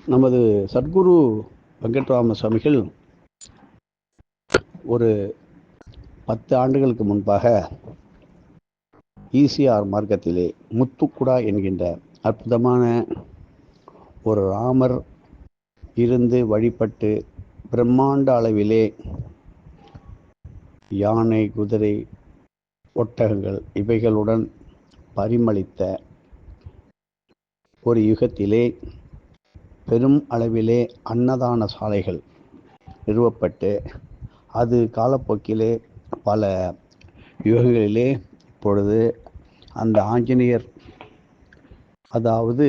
நமது சத்குரு வெங்கட்ராம சுவாமிகள் ஒரு 10 ஆண்டுகளுக்கு முன்பாக ஈசிஆர் மார்க்கத்திலே முத்துக்குடா என்கின்ற அற்புதமான ஒரு ராமர் இருந்து வழிபட்டு பிரம்மாண்ட அளவிலே யானை, குதிரை, ஒட்டகங்கள் இவைகளுடன் பரிமளித்த ஒரு யுகத்திலே பெரும் அளவிலே அன்னதான சாலைகள் நிறுவப்பட்டு அது காலப்போக்கிலே பல யுகங்களிலே இப்பொழுது அந்த ஆஞ்சநேயர், அதாவது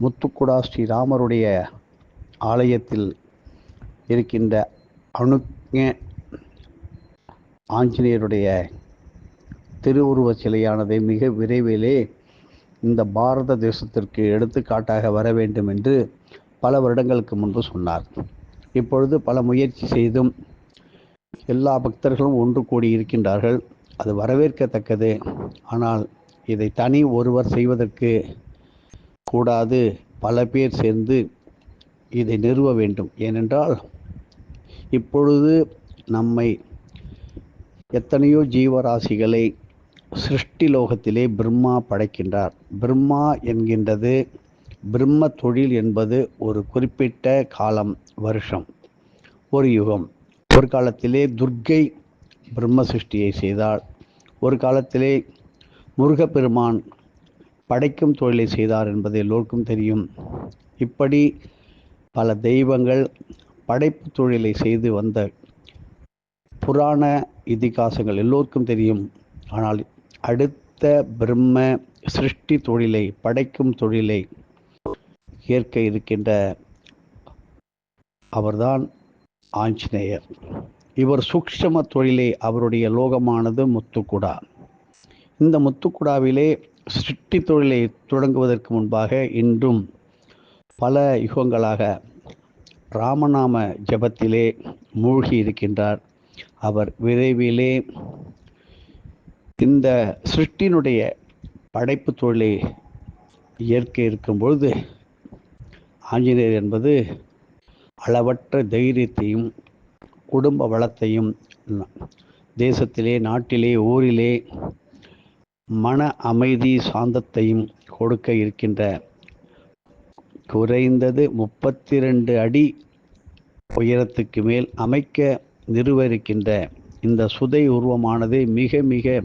முத்துக்குடா ஸ்ரீராமருடைய ஆலயத்தில் இருக்கின்ற அனுக்ஞ ஆஞ்சநேயருடைய திருவுருவ சிலையானது மிக விரைவிலே இந்த பாரத தேசத்திற்கு எடுத்துக்காட்டாக வர வேண்டும் என்று பல வருடங்களுக்கு முன்பு சொன்னார். இப்பொழுது பல முயற்சி செய்தும் எல்லா பக்தர்களும் ஒன்று கூடி இருக்கின்றார்கள். அது வரவேற்கத்தக்கது. ஆனால் இதை தனி ஒருவர் செய்வதற்கு கூடாது, பல பேர் சேர்ந்து இதை நிறுவ வேண்டும். ஏனென்றால் இப்பொழுது நம்மை எத்தனையோ ஜீவராசிகளை சிருஷ்டி லோகத்திலே பிரம்மா படைக்கின்றார். பிரம்மா என்கின்றது, பிரம்ம தொழில் என்பது ஒரு குறிப்பிட்ட காலம், வருஷம், ஒரு யுகம். ஒரு காலத்திலே துர்க்கை பிரம்ம சிருஷ்டியை செய்தாள். ஒரு காலத்திலே முருகப்பெருமான் படைக்கும் தொழிலை செய்தார் என்பது எல்லோருக்கும் தெரியும். இப்படி பல தெய்வங்கள் படைப்பு தொழிலை செய்து வந்த புராண இதிகாசங்கள் எல்லோருக்கும் தெரியும். ஆனால் அடுத்த பிரம்ம சிருஷ்டி தொழிலை, படைக்கும் தொழிலை ஏற்க இருக்கின்ற அவர்தான் ஆஞ்சநேயர். இவர் சூக்ஷ்ம தொழிலை, அவருடைய லோகமானது முத்துக்குடா. இந்த முத்துக்குடாவிலே சிருஷ்டி தொழிலை தொடங்குவதற்கு முன்பாக இன்றும் பல யுகங்களாக ராமநாம ஜபத்திலே மூழ்கி இருக்கின்றார். அவர் விரைவிலே இந்த சிருஷ்டியினுடைய படைப்பு தொழிலை ஏற்க இருக்கும் பொழுது ஆஞ்சநேயர் என்பது அளவற்ற தைரியத்தையும் குடும்ப வளத்தையும் தேசத்திலே, நாட்டிலே, ஊரிலே மன அமைதி, சாந்தத்தையும் கொடுக்க இருக்கின்ற குறைந்தது 32 அடி உயரத்துக்கு மேல் அமைக்க நிறுவ இருக்கின்ற இந்த சுதை உருவமானது மிக மிக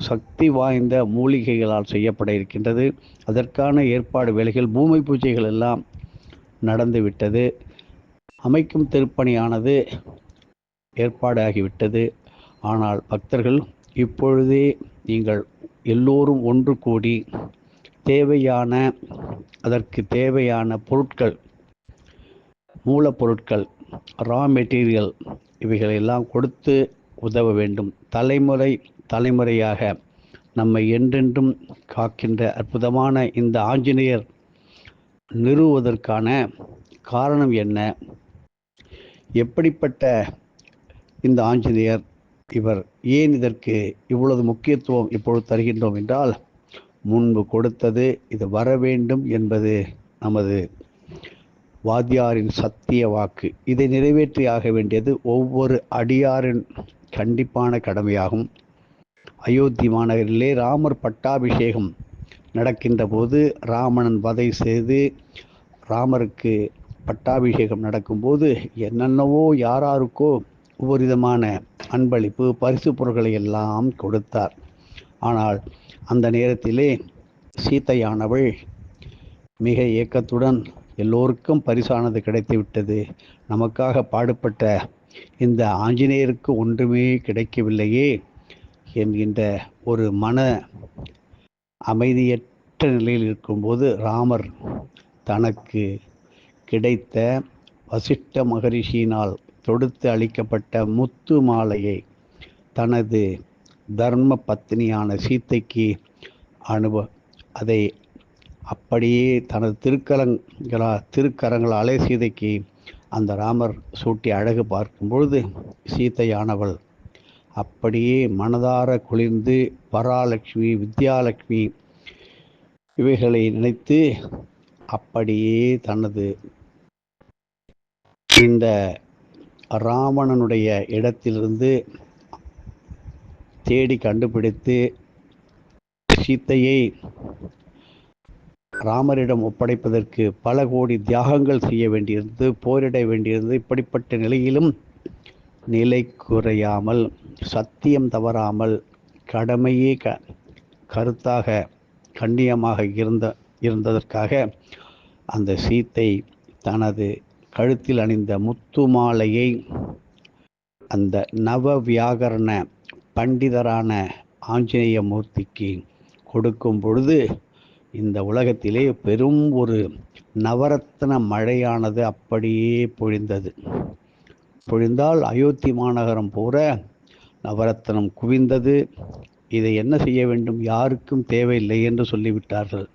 சக்தி வாய்ந்த மூலிகைகளால் செய்யப்பட இருக்கின்றது. அதற்கான ஏற்பாடு வேலைகள், பூமி பூஜைகள் எல்லாம் நடந்துவிட்டது. அமைக்கும் திருப்பணியானது ஏற்பாடாகிவிட்டது. ஆனால் பக்தர்கள் இப்பொழுதே நீங்கள் எல்லோரும் ஒன்று கூடி அதற்கு தேவையான பொருட்கள், மூலப்பொருட்கள், ரா மெட்டீரியல் இவைகளெல்லாம் கொடுத்து உதவ வேண்டும். தலைமுறையாக நம்மை என்றென்றும் காக்கின்ற அற்புதமான இந்த ஆஞ்சநேயர் நிறுவுவதற்கான காரணம் என்ன? எப்படிப்பட்ட இந்த ஆஞ்சநேயர்? இவர் ஏன் இதற்கு இவ்வளவு முக்கியத்துவம் இப்பொழுது தருகின்றோம் என்றால், முன்பு கொடுத்தது இது வர வேண்டும் என்பது நமது வாத்தியாரின் சத்திய வாக்கு. இதை நிறைவேற்றியாக வேண்டியது ஒவ்வொரு அடியாரின் கண்டிப்பான கடமையாகும். அயோத்தி மாநகரிலே ராமர் பட்டாபிஷேகம் நடக்கின்ற போது, ராவணன் வதை செய்து ராமருக்கு பட்டாபிஷேகம் நடக்கும்போது என்னென்னவோ யாராருக்கோ ஒவ்வொரு விதமான அன்பளிப்பு, பரிசு பொருட்களை எல்லாம் கொடுத்தார். ஆனால் அந்த நேரத்திலே சீதையானவள் மிக ஏக்கத்துடன் எல்லோருக்கும் பரிசானது கிடைத்துவிட்டது, நமக்காக பாடுபட்ட இந்த ஆஞ்சநேயருக்கு ஒன்றுமே கிடைக்கவில்லையே என்கின்ற ஒரு மன அமைதியற்ற நிலையில் இருக்கும்போது, ராமர் தனக்கு கிடைத்த வசிஷ்ட மகரிஷியினால் தொடுத்து அளிக்கப்பட்ட முத்து மாலையை தனது தர்ம பத்னியான சீதைக்கு அதை அப்படியே தனது திருக்கரங்களாலே சீதைக்கு அந்த ராமர் சூட்டி அழகு பார்க்கும்பொழுது, சீதையானவள் அப்படியே மனதார குளிர்ந்து பராலட்சுமி, வித்யாலட்சுமி இவைகளை நினைத்து அப்படியே தனது இந்த ராவணனுடைய இடத்திலிருந்து தேடி கண்டுபிடித்து சீத்தையை ராமரிடம் ஒப்படைப்பதற்கு பல கோடி தியாகங்கள் செய்ய வேண்டியிருந்தது, போரிட வேண்டியிருந்தது. இப்படிப்பட்ட நிலையிலும் நிலை குறையாமல், சத்தியம் தவறாமல், கடமையே கருத்தாக கண்ணியமாக இருந்ததற்காக அந்த சீத்தை தனது கழுத்தில் அணிந்த முத்து மாலையை அந்த நவ வியாகரண பண்டிதரான ஆஞ்சநேய மூர்த்திக்கு கொடுக்கும் பொழுது இந்த உலகத்திலே பெரும் ஒரு நவரத்ன மழையானது அப்படியே பொழிந்தது. பொழிந்தால் அயோத்தி மாநகரம் பூரா நவரத்னம் குவிந்தது. இதை என்ன செய்ய வேண்டும், யாருக்கும் தேவையில்லை என்று சொல்லிவிட்டார்கள்.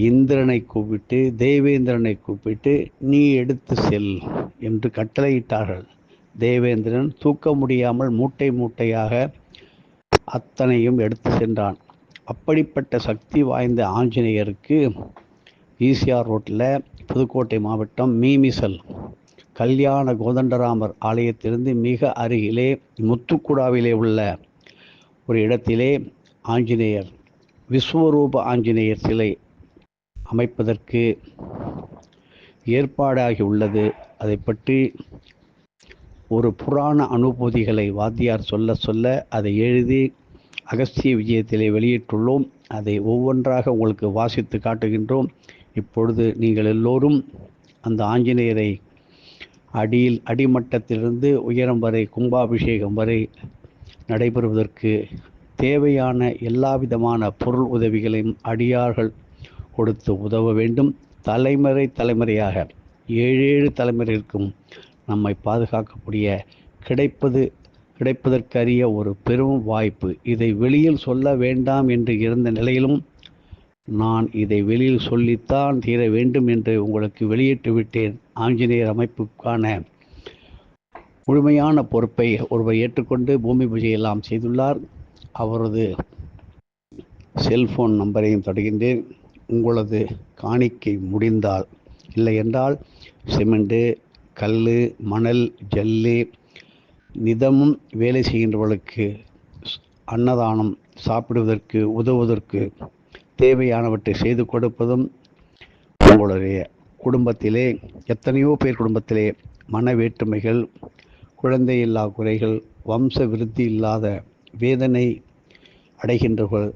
இந்திரனை கூப்பிட்டு, தேவேந்திரனை கூப்பிட்டு, நீ எடுத்து செல் என்று கட்டளையிட்டார்கள். தேவேந்திரன் தூக்க முடியாமல் மூட்டை மூட்டையாக அத்தனையும் எடுத்து சென்றான். அப்படிப்பட்ட சக்தி வாய்ந்த ஆஞ்சநேயருக்கு ஈசிஆர் ரோட்டில் புதுக்கோட்டை மாவட்டம் மீமிசல் கல்யாண கோதண்டராமர் ஆலயத்திலிருந்து மிக அருகிலே முத்துக்குடாவிலே உள்ள ஒரு இடத்திலே ஆஞ்சநேயர் விஸ்வரூப ஆஞ்சநேயர் சிலை அமைப்பதற்கு ஏற்பாடாகி உள்ளது. அதை பற்றி ஒரு புராண அனுபூதிகளை வாத்தியார் சொல்ல சொல்ல அதை எழுதி அகஸ்திய விஜயத்திலே வெளியிட்டுள்ளோம். அதை ஒவ்வொன்றாக உங்களுக்கு வாசித்து காட்டுகின்றோம். இப்பொழுது நீங்கள் எல்லோரும் அந்த ஆஞ்சநேயரை அடிமட்டத்திலிருந்து உயரம் வரை கும்பாபிஷேகம் வரை நடைபெறுவதற்கு தேவையான எல்லா விதமான பொருள் உதவிகளையும் அடியார்கள் கொடுத்து உதவ வேண்டும். தலைமுறையாக 7 தலைமுறைக்கும் நம்மை பாதுகாக்கக்கூடிய கிடைப்பதற்கரிய ஒரு பெரும் வாய்ப்பு. இதை வெளியில் சொல்ல வேண்டாம் என்று இருந்த நிலையிலும் நான் இதை வெளியில் சொல்லித்தான் தீர வேண்டும் என்று உங்களுக்கு வெளியிட்டு விட்டேன். ஆஞ்சநேயர் அமைப்புக்கான முழுமையான பொறுப்பை ஒருவர் ஏற்றுக்கொண்டு பூமி பூஜை எல்லாம் செய்துள்ளார். அவரது செல்போன் நம்பரையும் தருகின்றேன். உங்களது காணிக்கை முடிந்தால், இல்லை என்றால் சிமெண்ட்டு, கல், மணல், ஜல்லி, நிதமும் வேலை செய்கின்றவர்களுக்கு அன்னதானம் சாப்பிடுவதற்கு உதவுவதற்கு தேவையானவற்றை செய்து கொடுப்பதும், உங்களுடைய குடும்பத்திலே எத்தனையோ பேர் குடும்பத்திலே மன வேற்றுமைகள், குழந்தை இல்லா குறைகள், வம்ச விருத்தி இல்லாத வேதனை அடைகின்றவர்கள்,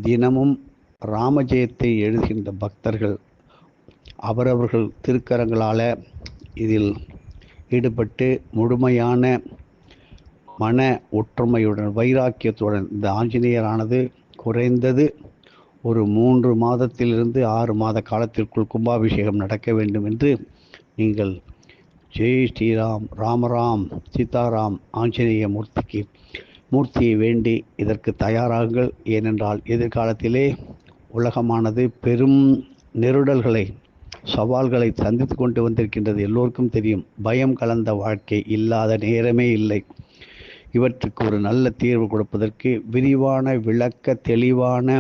தினமும் ராமஜெயத்தை எழுதுகின்ற பக்தர்கள் அவரவர்கள் திருக்கரங்களால் இதில் ஈடுபட்டு முழுமையான மன ஒற்றுமையுடன் வைராக்கியத்துடன் இந்த ஆஞ்சநேயரானது குறைந்தது ஒரு 3 மாதத்திலிருந்து 6 மாத காலத்திற்குள் கும்பாபிஷேகம் நடக்க வேண்டும் என்று நீங்கள் ஜெய் ஸ்ரீராம், ராமராம், சீதாராம் ஆஞ்சநேய மூர்த்தியை வேண்டி இதற்கு தயாராகுங்கள். ஏனென்றால் எதிர்காலத்திலே உலகமானது பெரும் நெருடல்களை, சவால்களை சந்தித்து கொண்டு வந்திருக்கின்றது. எல்லோருக்கும் தெரியும். பயம் கலந்த வாழ்க்கை இல்லாத நேரமே இல்லை. இவற்றுக்கு ஒரு நல்ல தீர்வு கொடுப்பதற்கு விரிவான விளக்க தெளிவான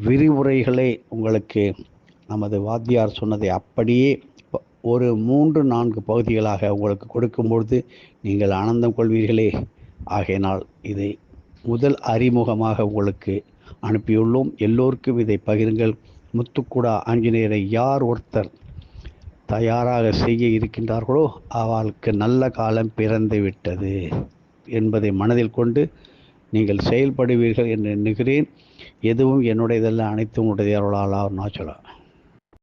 விரிவுரைகளை உங்களுக்கு நமது வாத்தியார் சொன்னதை அப்படியே ஒரு 3-4 பகுதிகளாக உங்களுக்கு கொடுக்கும்பொழுது நீங்கள் ஆனந்தம் கொள்வீர்களே. ஆகையினால் இதை முதல் அறிமுகமாக உங்களுக்கு அனுப்பியுள்ளோம். எல்லோருக்கும் இதை பகிருங்கள். முத்துக்குடா ஆஞ்சநேயரை யார் ஒருத்தர் தயாராக செய்ய இருக்கின்றார்களோ அவளுக்கு நல்ல காலம் பிறந்து விட்டது என்பதை மனதில் கொண்டு நீங்கள் செயல்படுவீர்கள் என்று எண்ணுகிறேன். எதுவும் என்னுடையதல்ல, அனைத்தும் உடைய அருளால் நான் சொல்ல